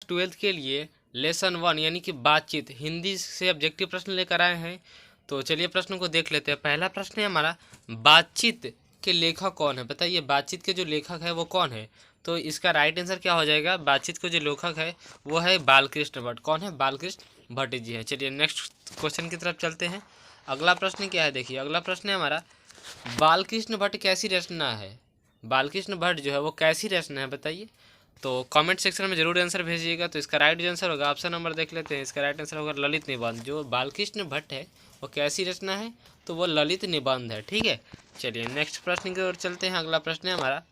Twelfth के लिए lesson 1 यानी कि बातचीत हिंदी से ऑब्जेक्टिव प्रश्न लेकर आए हैं। तो चलिए प्रश्न को देख लेते हैं। पहला प्रश्न है हमारा, बातचीत के लेखक कौन है? बताइए बातचीत के जो लेखक है वो कौन है? तो इसका राइट आंसर क्या हो जाएगा? बातचीत के जो लेखक है वो है बालकृष्ण भट्ट। कौन है? बालकृष्ण भट्ट जी है। चलिए नेक्स्ट क्वेश्चन की तरफ चलते हैं। अगला प्रश्न क्या है, देखिए अगला प्रश्न है हमारा, बालकृष्ण भट्ट कैसी रचना है? बालकृष्ण भट्ट जो है वो कैसी रचना है बताइए। तो कमेंट सेक्शन में जरूर आंसर भेजिएगा। तो इसका राइट आंसर होगा, ऑप्शन नंबर देख लेते हैं, इसका राइट आंसर होगा ललित निबंध। जो बालकृष्ण भट्ट है वो कैसी रचना है? तो वो ललित निबंध है। ठीक है, चलिए नेक्स्ट प्रश्न की ओर चलते हैं। अगला प्रश्न है हमारा,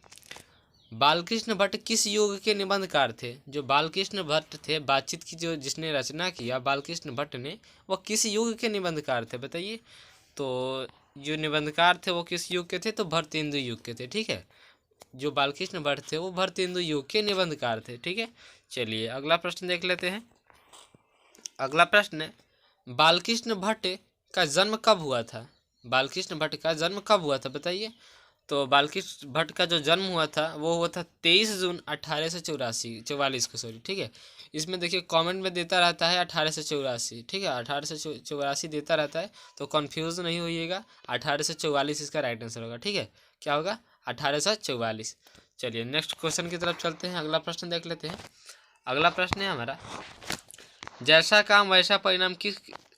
बालकृष्ण भट्ट किस युग के निबंधकार थे? जो बालकृष्ण भट्ट थे, बातचीत की जो जिसने रचना किया बालकृष्ण भट्ट ने, वो किस युग के निबंधकार थे बताइए। तो जो निबंधकार थे वो किस युग के थे? तो भरतेंदु युग के थे। ठीक है, जो बालकृष्ण भट्ट थे वो भरतेंदु युग के निबंधकार थे। ठीक है, चलिए अगला प्रश्न देख लेते हैं। अगला प्रश्न है, बालकृष्ण भट्ट का जन्म कब हुआ था? बालकृष्ण भट्ट का जन्म कब हुआ था बताइए। तो बालकृष्ण भट्ट का जो जन्म हुआ था वो हुआ था 23 जून 1844 को, सॉरी। ठीक है, इसमें देखिए कमेंट में देता रहता है 1884। ठीक है, 1884 देता रहता है, तो कन्फ्यूज़ नहीं होइएगा। 1844 इसका राइट आंसर होगा। ठीक है, क्या होगा? 1844। चलिए नेक्स्ट क्वेश्चन की तरफ चलते हैं। अगला प्रश्न देख लेते हैं। अगला प्रश्न है हमारा, जैसा काम वैसा परिणाम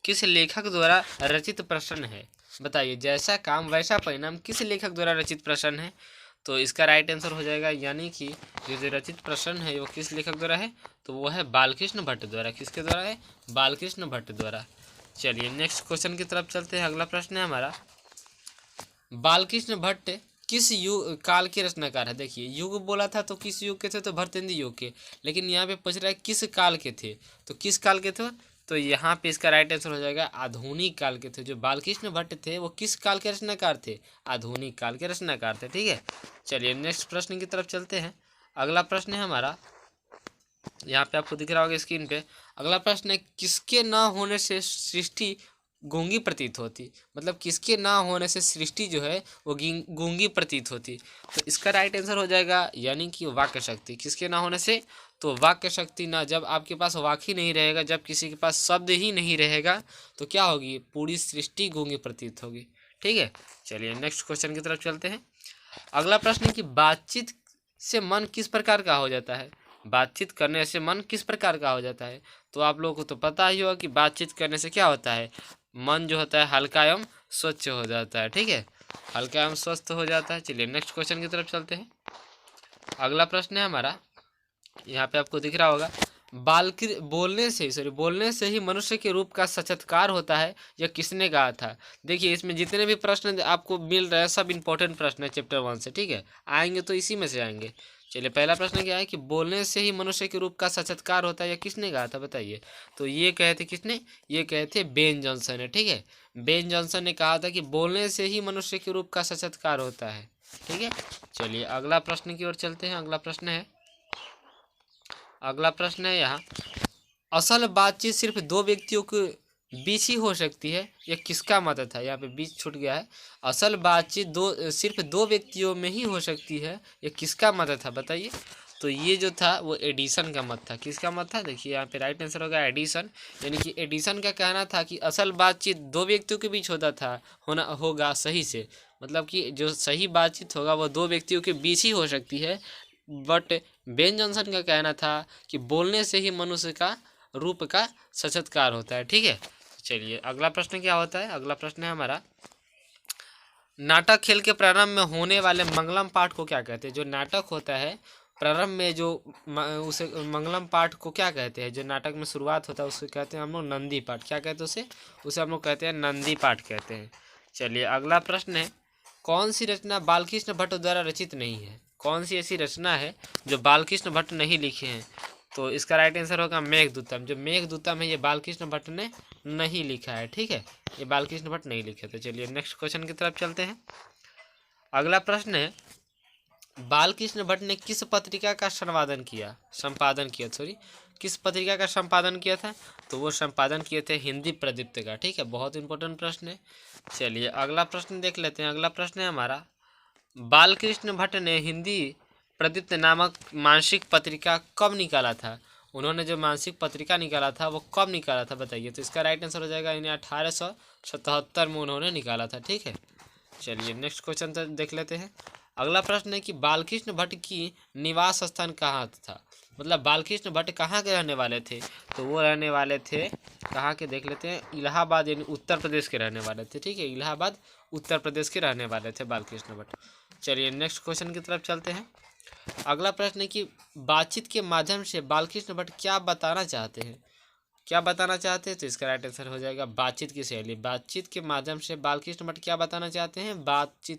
किस लेखक द्वारा रचित प्रश्न है? बताइए, जैसा काम वैसा परिणाम किस लेखक द्वारा रचित प्रश्न है? तो इसका राइट आंसर हो जाएगा, यानी कि जो रचित प्रश्न है वो किस लेखक द्वारा है? तो वो है बालकृष्ण भट्ट द्वारा। किसके द्वारा है? बालकृष्ण भट्ट द्वारा। चलिए नेक्स्ट क्वेश्चन की तरफ चलते हैं। अगला प्रश्न है हमारा, बालकृष्ण भट्ट किस युग काल के रचनाकार है? देखिए युग बोला था तो किस युग के थे? तो भरतेंदु युग के। लेकिन यहाँ पे पूछ रहा है किस काल के थे, तो किस काल के थे? तो यहाँ पे इसका राइट आंसर हो जाएगा आधुनिक काल के थे। जो बालकृष्ण भट्ट थे वो किस काल के रचनाकार थे? आधुनिक काल के रचनाकार थे। ठीक है, चलिए नेक्स्ट प्रश्न की तरफ चलते हैं। अगला प्रश्न है हमारा, यहाँ पे आपको दिख रहा होगा स्क्रीन पे। अगला प्रश्न है, किसके ना होने से सृष्टि गूंगी प्रतीत होती? मतलब किसके ना होने से सृष्टि जो है वो गूंगी प्रतीत होती? तो इसका राइट आंसर हो जाएगा, यानी कि वाक्य शक्ति। किसके ना होने से? तो वाक्य शक्ति ना, जब आपके पास वाक्य ही नहीं रहेगा, जब किसी के पास शब्द ही नहीं रहेगा, तो क्या होगी? पूरी सृष्टि गूंगी प्रतीत होगी। ठीक है, चलिए नेक्स्ट क्वेश्चन की तरफ चलते हैं। अगला प्रश्न है कि बातचीत से मन किस प्रकार का हो जाता है? बातचीत करने से मन किस प्रकार का हो जाता है? तो आप लोगों को तो पता ही होगा कि बातचीत करने से क्या होता है, मन जो होता है हल्का एवं स्वच्छ हो जाता है। ठीक है, हल्का एवं स्वस्थ हो जाता है। चलिए नेक्स्ट क्वेश्चन की तरफ चलते हैं। अगला प्रश्न है हमारा, यहाँ पे आपको दिख रहा होगा, बोलने से ही मनुष्य के रूप का साक्षात्कार होता है, यह किसने कहा था? देखिए इसमें जितने भी प्रश्न आपको मिल रहे हैं सब इंपॉर्टेंट प्रश्न है चैप्टर 1 से। ठीक है, आएंगे तो इसी में से आएंगे। चलिए पहला प्रश्न क्या है कि बोलने से ही मनुष्य के रूप का साक्षात्कार होता है, यह किसने कहा था बताइए। तो ये कहे थे किसने? ये कहे थे बेन जॉनसन ने। ठीक है, बेन जॉनसन ने कहा था कि बोलने से ही मनुष्य के रूप का साक्षात्कार होता है। ठीक है, चलिए अगला प्रश्न की ओर चलते हैं। अगला प्रश्न है यहाँ, असल बातचीत सिर्फ दो व्यक्तियों के बीच ही हो सकती है, यह किसका मत था? यहाँ पे बीच छूट गया है। असल बातचीत सिर्फ दो व्यक्तियों में ही हो सकती है, यह किसका मत था बताइए। तो ये जो था वो एडिसन का मत था। किसका मत था? देखिए यहाँ पे राइट आंसर होगा एडिसन। यानी कि एडिसन का कहना था कि असल बातचीत दो व्यक्तियों के बीच होगा सही से, मतलब कि जो सही बातचीत होगा वो दो व्यक्तियों के बीच ही हो सकती है। बट बेन जॉनसन का कहना था कि बोलने से ही मनुष्य का रूप का साक्षात्कार होता है। ठीक है, चलिए अगला प्रश्न क्या होता है। अगला प्रश्न है हमारा, नाटक खेल के प्रारंभ में होने वाले मंगलम पाठ को क्या कहते हैं? जो नाटक होता है प्रारंभ में जो उसे मंगलम पाठ को क्या कहते हैं? जो नाटक में शुरुआत होता है उसे कहते हैं हम लोग नंदी पाठ। क्या कहते हैं उसे हम लोग कहते हैं नंदी पाठ कहते हैं। चलिए अगला प्रश्न है, कौन सी रचना बालकृष्ण भट्ट द्वारा रचित नहीं है? कौन सी ऐसी रचना है जो बालकृष्ण भट्ट नहीं लिखे हैं? तो इसका राइट आंसर होगा मेघदूतम। जो मेघदूतम है ये बालकृष्ण भट्ट ने नहीं लिखा है। ठीक है, ये बालकृष्ण भट्ट नहीं लिखे। तो चलिए नेक्स्ट क्वेश्चन की तरफ चलते हैं। अगला प्रश्न है, बालकृष्ण भट्ट ने किस पत्रिका का संपादन किया? किस पत्रिका का संपादन किया था? तो वो संपादन किए थे हिंदी प्रदीप्त का। ठीक है, बहुत इंपॉर्टेंट प्रश्न है। चलिए अगला प्रश्न देख लेते हैं। अगला प्रश्न है हमारा, बालकृष्ण भट्ट ने हिंदी प्रदीप्त नामक मासिक पत्रिका कब निकाला था? उन्होंने जो मासिक पत्रिका निकाला था वो कब निकाला था बताइए। तो इसका राइट आंसर हो जाएगा इन्हें 1877 में उन्होंने निकाला था। ठीक है, चलिए नेक्स्ट क्वेश्चन तो देख लेते हैं। अगला प्रश्न है कि बालकृष्ण भट्ट की निवास स्थान कहाँ था, मतलब बालकृष्ण भट्ट कहाँ के रहने वाले थे। तो वो रहने वाले थे कहाँ के, देख लेते हैं, इलाहाबाद यानी उत्तर प्रदेश के रहने वाले थे। ठीक है, इलाहाबाद उत्तर प्रदेश के रहने वाले थे बालकृष्ण भट्ट। चलिए नेक्स्ट क्वेश्चन की तरफ चलते हैं। अगला प्रश्न है कि बातचीत के माध्यम से बालकृष्ण भट्ट क्या बताना चाहते हैं, क्या बताना चाहते हैं। तो इसका राइट आंसर हो जाएगा बातचीत की शैली। बातचीत के माध्यम से बालकृष्ण भट्ट क्या बताना चाहते हैं, बातचीत